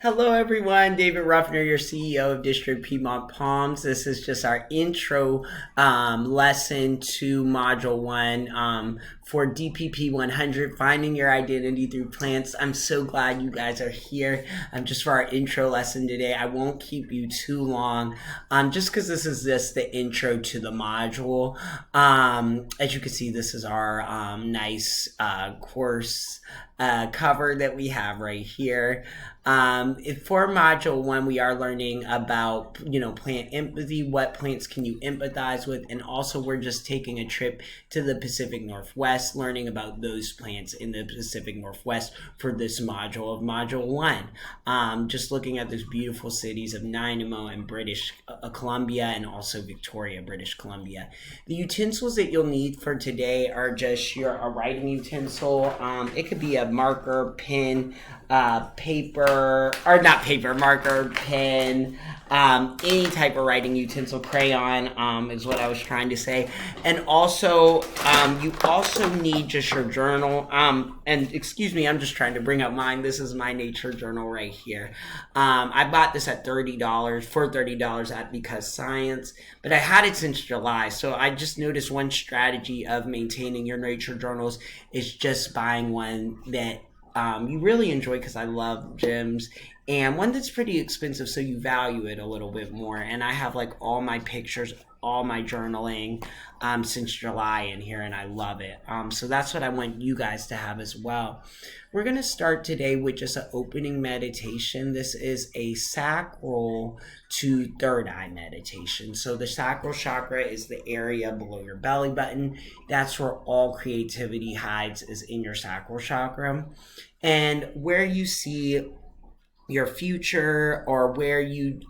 Hello everyone, David Ruffner, your CEO of District Piedmont Palms. This is just our intro lesson to Module 1 for DPP 100, Finding Your Identity Through Plants. I'm so glad you guys are here just for our intro lesson today. I won't keep you too long just because this is just the intro to the module. As you can see, this is our nice course cover that we have right here. For Module 1, we are learning about, plant empathy, what plants can you empathize with, and also we're just taking a trip to the Pacific Northwest, learning about those plants in the Pacific Northwest for this module of Module 1. Just looking at those beautiful cities of Nanaimo and British Columbia and also Victoria, British Columbia. The utensils that you'll need for today are just a writing utensil. It could be a marker, pen, marker, pen, any type of writing utensil, crayon is what I was trying to say. And also, you also need just your journal. And excuse me, I'm just trying to bring up mine. This is my nature journal right here. I bought this at $30 for $30 at Because Science, but I had it since July. So I just noticed one strategy of maintaining your nature journals is just buying one that you really enjoy, because I love gems, and one that's pretty expensive so you value it a little bit more. And I have like all my pictures, all my journaling since July in here, and I love it. So that's what I want you guys to have as well. We're going to start today with just an opening meditation. This is a sacral to third eye meditation. So the sacral chakra is the area below your belly button. That's where all creativity hides, is in your sacral chakra. And where you see your future, or where you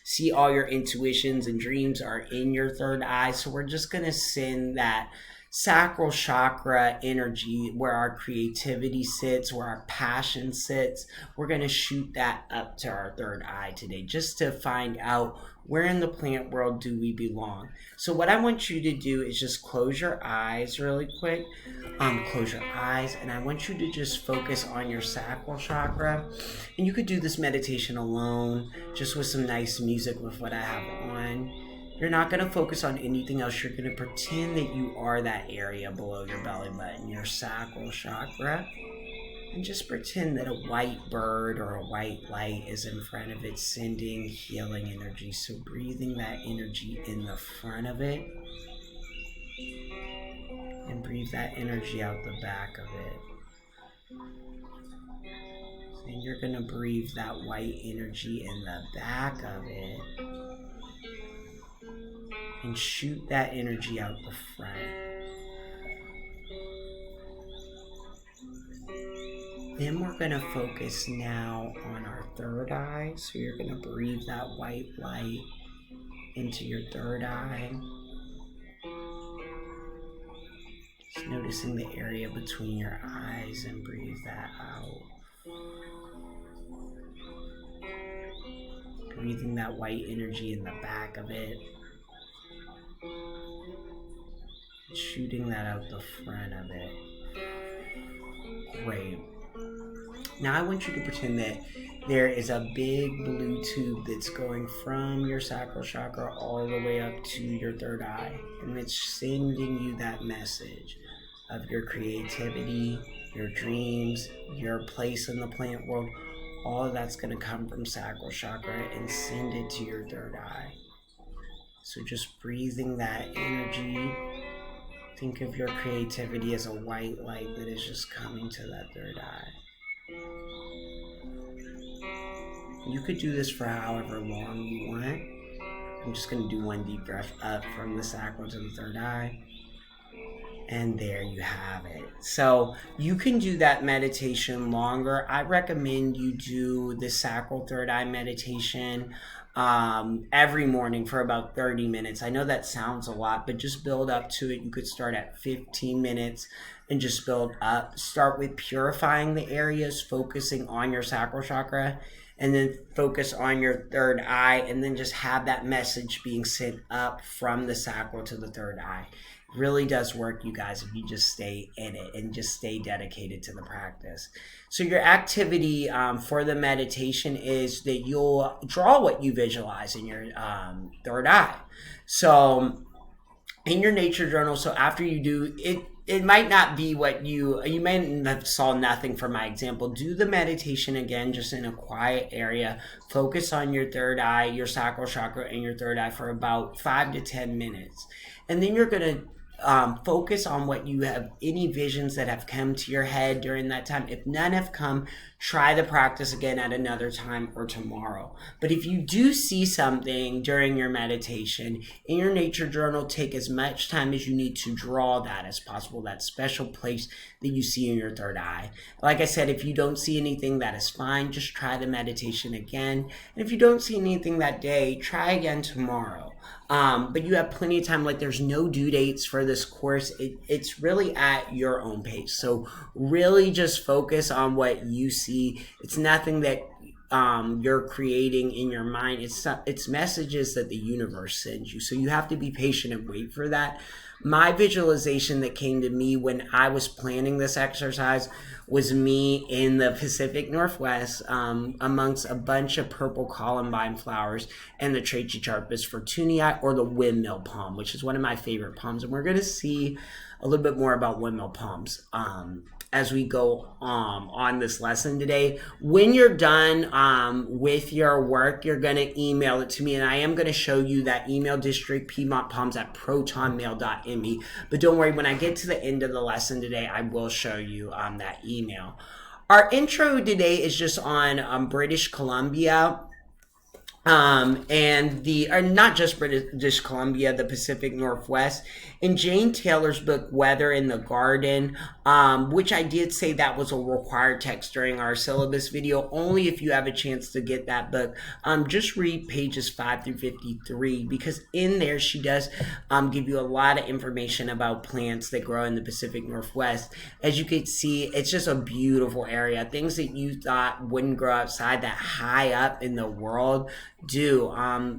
see all your intuitions and dreams, are in your third eye. So we're just going to send that sacral chakra energy, where our creativity sits, where our passion sits. We're going to shoot that up to our third eye today, just to find out where in the plant world do we belong. So what I want you to do is just close your eyes really quick. Close your eyes, and I want you to just focus on your sacral chakra. And you could do this meditation alone, just with some nice music with what I have on. You're not going to focus on anything else. You're going to pretend that you are that area below your belly button, your sacral chakra. And just pretend that a white bird or a white light is in front of it, sending healing energy. So breathing that energy in the front of it, and breathe that energy out the back of it. And you're going to breathe that white energy in the back of it, and shoot that energy out the front. Then we're going to focus now on our third eye. So you're going to breathe that white light into your third eye. Just noticing the area between your eyes, and breathe that out. Breathing that white energy in the back of it. Shooting that out the front of it. Great. Now I want you to pretend that there is a big blue tube that's going from your sacral chakra all the way up to your third eye. And it's sending you that message of your creativity, your dreams, your place in the plant world. All of that's going to come from sacral chakra and send it to your third eye. So just breathing that energy. Think of your creativity as a white light that is just coming to that third eye. You could do this for however long you want. I'm just going to do one deep breath up from the sacral to the third eye. And there you have it. So you can do that meditation longer. I recommend you do the sacral third eye meditation every morning for about 30 minutes. I know that sounds a lot, but just build up to it. You could start at 15 minutes and just build up. Start with purifying the areas, focusing on your sacral chakra, and then focus on your third eye, and then just have that message being sent up from the sacral to the third eye. really does work, you guys, if you just stay in it and just stay dedicated to the practice. So your activity for the meditation is that you'll draw what you visualize in your third eye. So in your nature journal, so after you do it, it might not be what you may have saw nothing from my example. Do the meditation again, just in a quiet area. Focus on your third eye, your sacral chakra, and your third eye for about 5 to 10 minutes, and then you're gonna focus on what you have, any visions that have come to your head during that time. If none have come, try the practice again at another time or tomorrow. But if you do see something during your meditation, in your nature journal, take as much time as you need to draw that as possible, that special place that you see in your third eye. Like I said, if you don't see anything, that is fine. Just try the meditation again. And if you don't see anything that day, try again tomorrow. But you have plenty of time. Like, there's no due dates for this course. It's really at your own pace. So really just focus on what you see. It's nothing that you're creating in your mind. It's messages that the universe sends you. So you have to be patient and wait for that. My visualization that came to me when I was planning this exercise was me in the Pacific Northwest amongst a bunch of purple columbine flowers and the Trachycarpus fortunei, or the windmill palm, which is one of my favorite palms. And we're going to see a little bit more about windmill palms as we go on this lesson today. When you're done with your work, you're going to email it to me, and I am going to show you that email, districtpiedmontpalms@protonmail.me. But don't worry, when I get to the end of the lesson today, I will show you that email. Our intro today is just on British Columbia. And not just British Columbia, the Pacific Northwest. In Jane Taylor's book, Weather in the Garden, which I did say that was a required text during our syllabus video, only if you have a chance to get that book, just read pages 5 through 53, because in there she does give you a lot of information about plants that grow in the Pacific Northwest. As you can see, it's just a beautiful area. Things that you thought wouldn't grow outside that high up in the world do.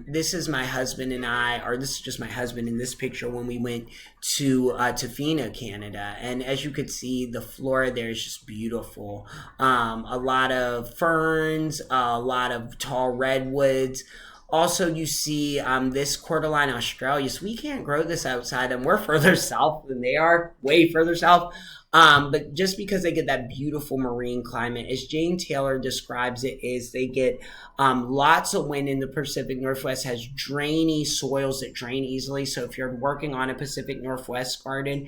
This is my husband and I, or this is just my husband in this picture when we went to Tofino, Canada. And as you could see, the flora there is just beautiful. A lot of ferns, a lot of tall redwoods. Also, you see this cordyline Australia. So we can't grow this outside, and we're further south than they are, way further south. But just because they get that beautiful marine climate, as Jane Taylor describes it, is they get lots of wind in the Pacific Northwest, has drainy soils that drain easily. So if you're working on a Pacific Northwest garden,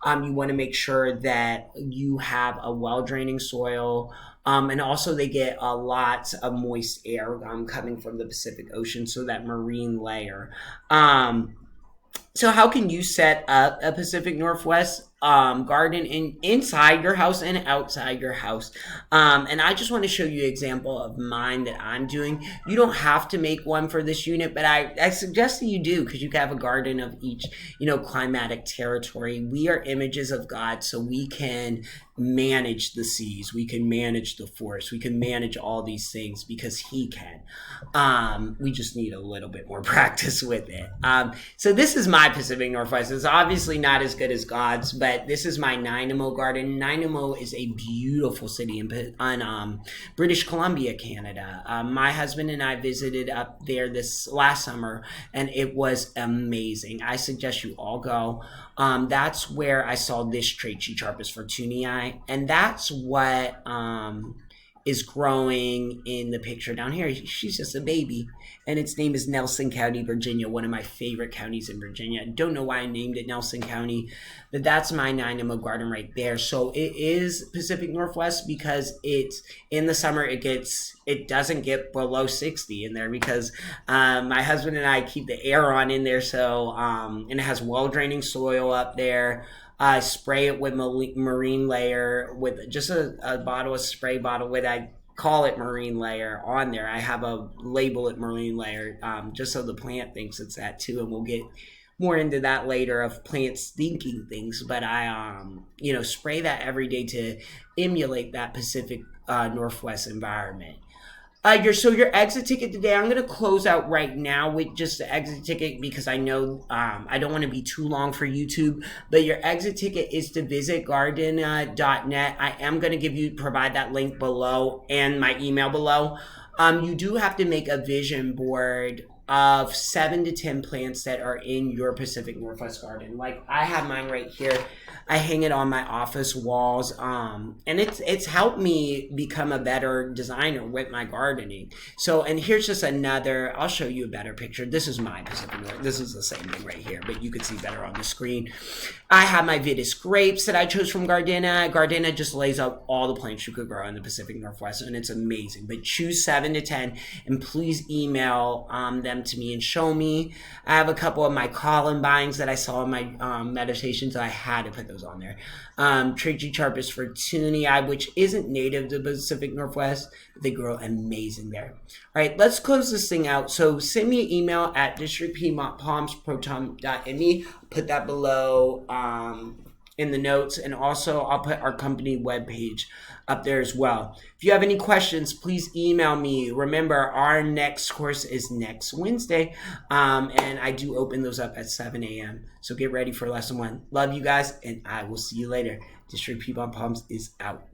you want to make sure that you have a well-draining soil. And also they get a lot of moist air coming from the Pacific Ocean, so that marine layer. So how can you set up a Pacific Northwest garden inside your house and outside your house? And I just want to show you an example of mine that I'm doing. You don't have to make one for this unit, but I suggest that you do, because you can have a garden of each, climatic territory. We are images of God, so we can manage the seas, we can manage the forest, we can manage all these things because he can. We just need a little bit more practice with it. So this is my Pacific Northwest. It's obviously not as good as God's, but this is my Nanaimo garden. Nanaimo is a beautiful city in British Columbia, Canada. My husband and I visited up there this last summer, and it was amazing. I suggest you all go. That's where I saw this Trachycarpus fortunei, and that's what is growing in the picture down here. She's just a baby, and its name is Nelson County, Virginia, one of my favorite counties in Virginia. I don't know why I named it Nelson County, but that's my Nanaimo garden right there. So it is Pacific Northwest because it's in the summer, it doesn't get below 60 in there, because my husband and I keep the air on in there. So and it has well-draining soil up there. I spray it with marine layer, with just a bottle, a spray bottle with, I call it marine layer on there. I have a label it marine layer, just so the plant thinks it's that too. And we'll get more into that later of plants thinking things. But I, spray that every day to emulate that Pacific Northwest environment. Your exit ticket today, I'm gonna close out right now with just the exit ticket because I know I don't want to be too long for YouTube. But your exit ticket is to visit Gardena.net. I am gonna provide that link below and my email below. You do have to make a vision board of 7 to 10 plants that are in your Pacific Northwest garden. Like I have mine right here. I hang it on my office walls, and it's helped me become a better designer with my gardening. So, and here's just another. I'll show you a better picture. This is my Pacific Northwest. This is the same thing right here, but you can see better on the screen. I have my Vitis grapes that I chose from Gardena. Gardena just lays out all the plants you could grow in the Pacific Northwest, and it's amazing. But choose 7 to 10, and please email them to me and show me. I have a couple of my columbines that I saw in my meditation, so I had to put those on there. Trichycharpus fortunii, which isn't native to the Pacific Northwest, but they grow amazing there. All right, let's close this thing out. So send me an email at districtpiedmontpalms@proton.me. Put that below in the notes, and also I'll put our company webpage up there as well. If you have any questions, please email me. Remember, our next course is next Wednesday, and I do open those up at 7 a.m. So get ready for lesson 1. Love you guys, and I will see you later. District Piedmont Palms is out.